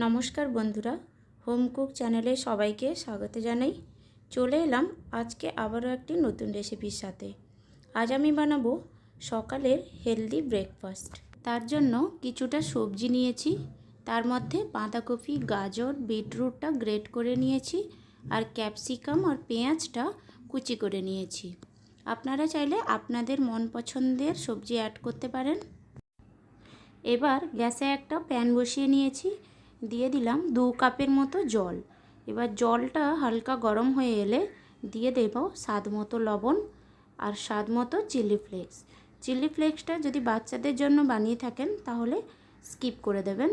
নমস্কার বন্ধুরা, home cook চ্যানেলে সবাইকে স্বাগত জানাই। চলে এলাম আজকে আবারও একটি নতুন রেসিপির সাথে। আজ আমি বানাবো সকালের হেলদি ব্রেকফাস্ট। তার জন্য কিছুটা সবজি নিয়েছি, তার মধ্যে বাঁধাকপি, গাজর, বিটরুটটা গ্রেট করে নিয়েছি, আর ক্যাপসিকাম আর পেঁয়াজটা কুচি করে নিয়েছি। আপনারা চাইলে আপনাদের মন পছন্দের সবজি অ্যাড করতে পারেন। এবার গ্যাসে একটা প্যান বসিয়ে নিয়েছি, দিয়ে দিলাম 2 কাপের মতো জল। এবার জলটা হালকা গরম হয়ে এলে দিয়ে দেব স্বাদ মতো লবণ আর স্বাদ মতো চিলি ফ্লেক্স। চিলি ফ্লেক্সটা যদি বাচ্চাদের জন্য বানিয়ে থাকেন তাহলে স্কিপ করে দেবেন।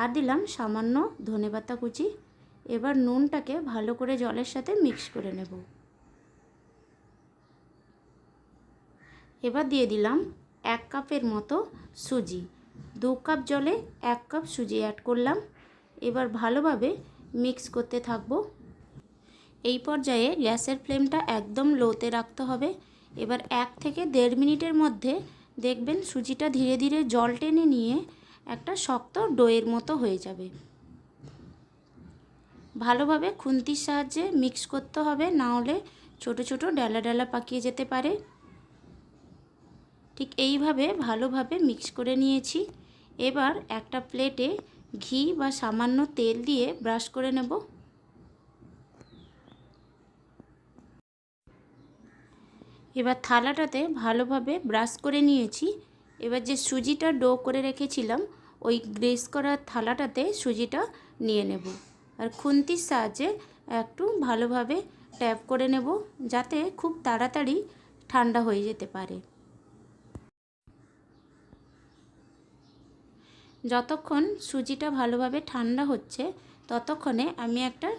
আর দিলাম সামান্য ধনেপাতা কুচি। এবার নুনটাকে ভালো করে জলের সাথে মিক্স করে নেব। এবার দিয়ে দিলাম 1 কাপের মতো সুজি। 2 কাপ জলে 1 কাপ সুজি অ্যাড করলাম। এবার ভালোভাবে মিক্স করতে থাকব। এই পর্যায়ে গ্যাসের ফ্লেমটা একদম লোতে রাখতে হবে। এবার 1 থেকে 1.5 মিনিটের মধ্যে দেখবেন সুজিটা ধীরে ধীরে জল টেনে নিয়ে একটা শক্ত ডোয়ের মতো হয়ে যাবে। ভালোভাবে খুন্তির সাহায্যে মিক্স করতে হবে, না হলে ছোট ছোট ডালা ডালা পাকিয়ে যেতে পারে। ঠিক এইভাবে ভালোভাবে মিক্স করে নিয়েছি। এবার একটা প্লেটে ঘি বা সামান্য তেল দিয়ে ব্রাশ করে নেব। এবার থালাটাতে ভালোভাবে ব্রাশ করে নিয়েছি। এবার যে সুজিটা ডো করে রেখেছিলাম ওই গ্রেস করা থালাটাতে সুজিটা নিয়ে নেব, আর খুন্তির সাহায্যে একটু ভালোভাবে ট্যাপ করে নেব, যাতে খুব তাড়াতাড়ি ঠান্ডা হয়ে যেতে পারে। যতক্ষণ সুজিটা ভালোভাবে ঠান্ডা হচ্ছে ততক্ষণে আমি একটা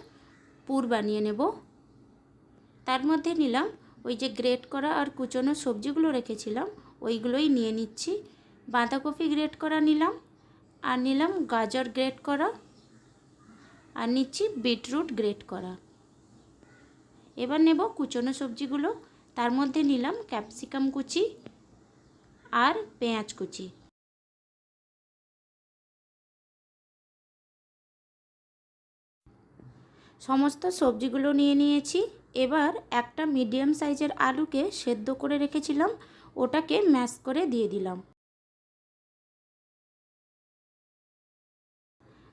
পুর বানিয়ে নেব। তার মধ্যে নিলাম ওই যে গ্রেট করা আর কুচনো সবজিগুলো রেখেছিলাম ওইগুলোই নিয়ে নিচ্ছি। বাঁধাকপি গ্রেট করা নিলাম, আর নিলাম গাজর গ্রেট করা, আর নিচ্ছি বিটরুট গ্রেট করা। এবার নেব কুচনো সবজিগুলো। তার মধ্যে নিলাম ক্যাপসিকাম কুচি আর পেঁয়াজ কুচি। সমস্ত সবজিগুলো নিয়ে নিয়েছি। এবার একটা মিডিয়াম সাইজের আলুকে সেদ্ধ করে রেখেছিলাম ওটাকে ম্যাশ করে দিয়ে দিলাম।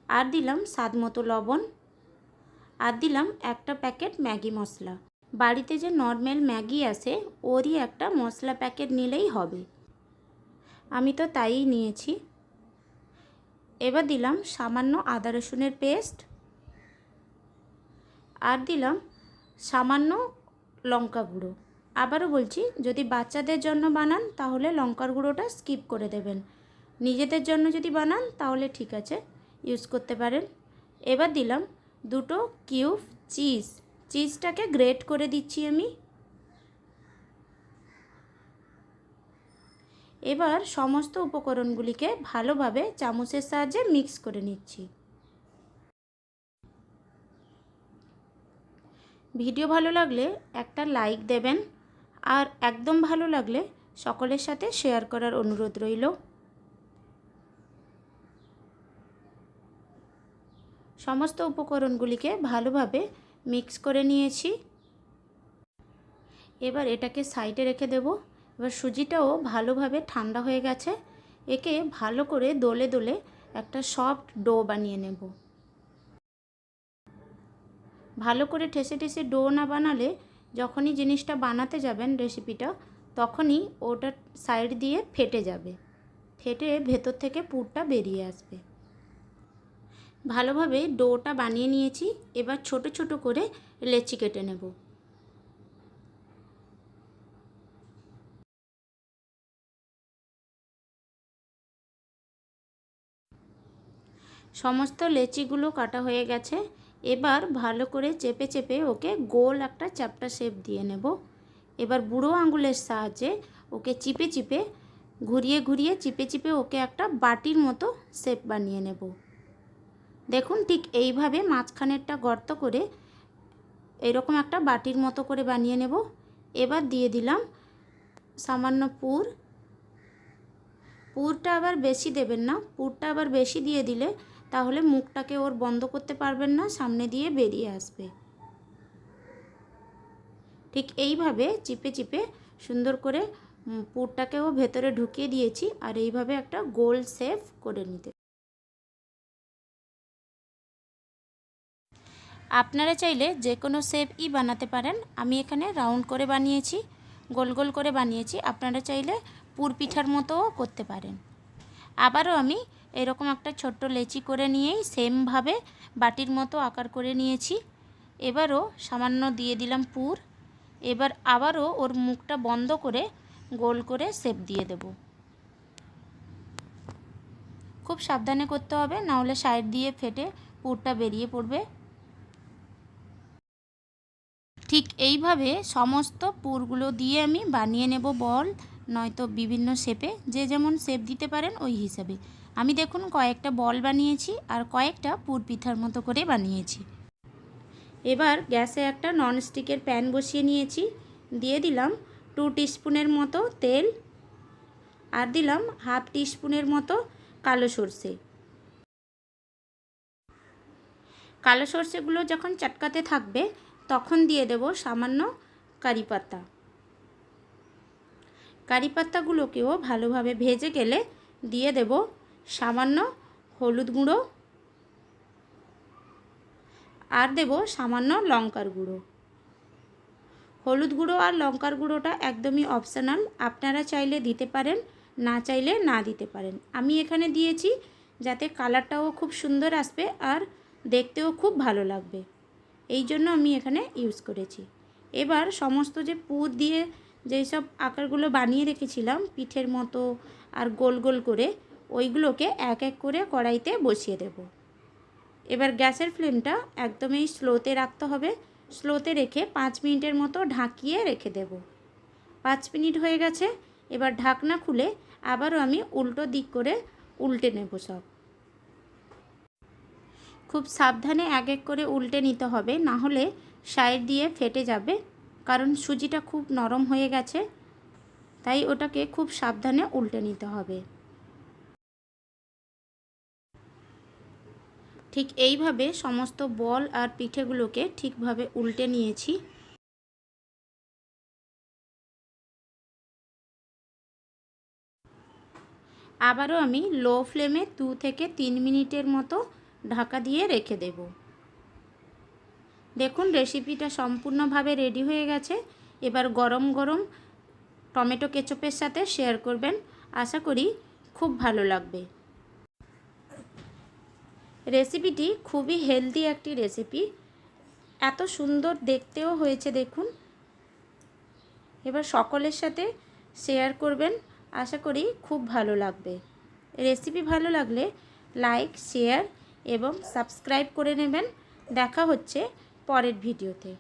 আর দিলাম স্বাদ মতো লবণ, আর দিলাম একটা প্যাকেট ম্যাগি মশলা। বাড়িতে যে নর্মাল ম্যাগি আসে ওরই একটা মশলা প্যাকেট নিলেই হবে, আমি তো তাই নিয়েছি। এবার দিলাম সামান্য আদা রসুনের পেস্ট, আর দিলাম সামান্য লঙ্কা গুঁড়ো। আবারও বলছি, যদি বাচ্চাদের জন্য বানান তাহলে লঙ্কার গুঁড়োটা স্কিপ করে দেবেন, নিজেদের জন্য যদি বানান তাহলে ঠিক আছে, ইউজ করতে পারেন। এবার দিলাম 2 কিউব চিজটাকে গ্রেট করে দিচ্ছি আমি। এবার সমস্ত উপকরণগুলিকে ভালোভাবে চামচের সাহায্যে মিক্স করে নিচ্ছি। ভিডিও ভালো লাগলে একটা লাইক দেবেন, আর একদম ভালো লাগলে সকলের সাথে শেয়ার করার অনুরোধ রইল। সমস্ত উপকরণগুলিকে ভালোভাবে মিক্স করে নিয়েছি। এবার এটাকে সাইডে রেখে দেব। এবার সুজিটাও ভালোভাবে ঠান্ডা হয়ে গেছে, একে ভালো করে দোলে দোলে একটা সফট ডো বানিয়ে নেব। ভালো করে ঠেসে ঠেসে ডো না বানালে যখনই জিনিসটা বানাতে যাবেন রেসিপিটা, তখনই ওটা সাইড দিয়ে ফেটে যাবে, ফেটে ভেতর থেকে পুরটা বেরিয়ে আসবে। ভালোভাবে ডোটা বানিয়ে নিয়েছি। এবার ছোট ছোট করে লেচি কেটে নেব। সমস্ত লেচিগুলো কাটা হয়ে গেছে। এবার ভালো করে চেপে চেপে ওকে গোল একটা চ্যাপ্টা শেপ দিয়ে নেব। এবার বুড়ো আঙুলের সাহায্যে ওকে চিপে চিপে ঘুরিয়ে ঘুরিয়ে চিপে চিপে ওকে একটা বাটির মতো শেপ বানিয়ে নেব। দেখুন, ঠিক এইভাবে মাঝখানেরটা গর্ত করে এরকম একটা বাটির মতো করে বানিয়ে নেব। এবার দিয়ে দিলাম সামান্য পুরটা আবার বেশি দেবেন না, পুরটা আবার বেশি দিয়ে দিলে তাহলে মুখটাকে ওর বন্ধ করতে পারবেন না, সামনে দিয়ে বেরিয়ে আসবে। ঠিক এইভাবে চিপে চিপে সুন্দর করে পুরটাকেও ভেতরে ঢুকিয়ে দিয়েছি। আর এইভাবে একটা গোল শেপ করে নিতে। আপনারা চাইলে যে কোনো শেপই বানাতে পারেন। আমি এখানে রাউন্ড করে বানিয়েছি, গোল গোল করে বানিয়েছি। আপনারা চাইলে পুর পিঠার মতোও করতে পারেন। আবারও আমি এরকম একটা ছোট্ট লেচি করে নিয়েই সেমভাবে বাটির মতো আকার করে নিয়েছি। এবারও সামান্য দিয়ে দিলাম পুর। এবার আবারও ওর মুখটা বন্ধ করে গোল করে শেপ দিয়ে দেব। খুব সাবধানে করতে হবে, নাহলে সাইড দিয়ে ফেটে পুরটা বেরিয়ে পড়বে। ঠিক এইভাবে সমস্ত পুরগুলো দিয়ে আমি বানিয়ে নেব বল, নয়তো বিভিন্ন শেপে, যে যেমন শেপ দিতে পারেন ওই হিসাবে। আমি দেখুন কয়েকটা বল বানিয়েছি আর কয়েকটা পুর পিঠার মতো করে বানিয়েছি। এবার গ্যাসে একটা ননস্টিকের প্যান বসিয়ে নিয়েছি। দিয়ে দিলাম 2 টিস্পুনের মতো তেল, আর দিলাম হাফ টিস্পুনের মতো কালো সর্ষে। কালো সর্ষেগুলো যখন চটকাতে থাকবে তখন দিয়ে দেব সামান্য কারি পাতা। কারি পাতাগুলোকেও ভালোভাবে ভেজে গেলে দিয়ে দেব সামান্য হলুদ গুঁড়ো, আর দেব সামান্য লঙ্কার গুঁড়ো। হলুদ গুঁড়ো আর লঙ্কার গুঁড়োটা একদমই অপশনাল, আপনারা চাইলে দিতে পারেন, না চাইলে না দিতে পারেন। আমি এখানে দিয়েছি যাতে কালারটাও খুব সুন্দর আসবে আর দেখতেও খুব ভালো লাগবে, এই জন্য আমি এখানে ইউজ করেছি। এবার সমস্ত যে পুর দিয়ে যেই সব আকারগুলো বানিয়ে রেখেছিলাম পিঠের মতো আর গোল গোল করে, ওইগুলোকে এক এক করে কড়াইতে বসিয়ে দেব। এবার গ্যাসের ফ্লেমটা একদমই স্লোতে রাখতে হবে। স্লোতে রেখে 5 মিনিটের মতো ঢাকিয়ে রেখে দেব। 5 মিনিট হয়ে গেছে। এবার ঢাকনা খুলে আবারও আমি উল্টো দিক করে উল্টে নেব সব। খুব সাবধানে এক এক করে উল্টে নিতে হবে, না হলে সাইড দিয়ে ফেটে যাবে, কারণ সুজিটা খুব নরম হয়ে গেছে, তাই ওটাকে খুব সাবধানে উল্টে নিতে হবে। ঠিক এইভাবে সমস্ত বল আর পিঠেগুলোকে ঠিকভাবে উল্টে নিয়েছি। আবারও আমি লো ফ্লেমে 2 থেকে 3 মিনিটের মতো ঢাকা দিয়ে রেখে দেব। দেখুন রেসিপিটা সম্পূর্ণভাবে রেডি হয়ে গেছে। এবার গরম গরম টমেটো কেচাপের সাথে শেয়ার করবেন, আশা করি খুব ভালো লাগবে। রেসিপিটি খুবই হেলদি একটি রেসিপি, এত সুন্দর দেখতেও হয়েছে দেখুন। এবার সকলের সাথে শেয়ার করবেন, আশা করি খুব ভালো লাগবে। রেসিপি ভালো লাগলে লাইক, শেয়ার এবং সাবস্ক্রাইব করে নেবেন। দেখা হচ্ছে পরের ভিডিওতে।